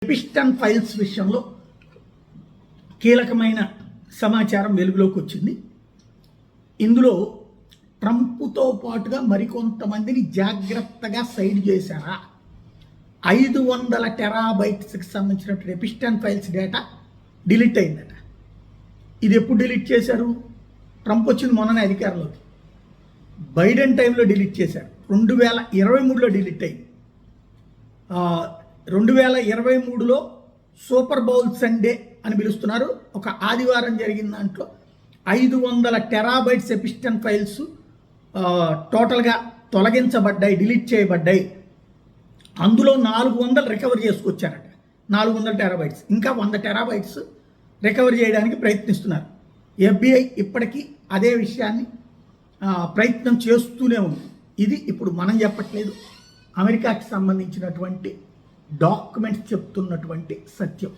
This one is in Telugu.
ఎపిస్టన్ ఫైల్స్ విషయంలో కీలకమైన సమాచారం వెలుగులోకి వచ్చింది. ఇందులో ట్రంప్తో పాటుగా మరికొంతమందిని జాగ్రత్తగా సైడ్ చేశారా? 500 టెరాబైట్స్కి సంబంధించిన ఎపిస్టన్ ఫైల్స్ డేటా డిలీట్ అయిందట. ఇది ఎప్పుడు డిలీట్ చేశారు? ట్రంప్ వచ్చింది మొన్ననే అధికారంలోకి. బైడెన్ టైంలో డిలీట్ చేశారు. 2023లో డిలీట్ అయింది. 2023లో సూపర్ బౌల్ సండే అని పిలుస్తున్నారు. ఒక ఆదివారం జరిగిన దాంట్లో 500 టెరాబైట్స్ ఎపిస్టన్ ఫైల్స్ టోటల్గా తొలగించబడ్డాయి, డిలీట్ చేయబడ్డాయి. అందులో 400 రికవర్ చేసుకొచ్చారట. 400 టెరాబైట్స్, ఇంకా 100 టెరాబైట్స్ రికవర్ చేయడానికి ప్రయత్నిస్తున్నారు. FBI ఇప్పటికీ అదే విషయాన్ని ప్రయత్నం చేస్తూనే ఉంది. ఇది ఇప్పుడు మనం చెప్పట్లేదు, అమెరికాకి సంబంధించినటువంటి డాక్యుమెంట్స్ చెప్తున్నటువంటి సత్యం.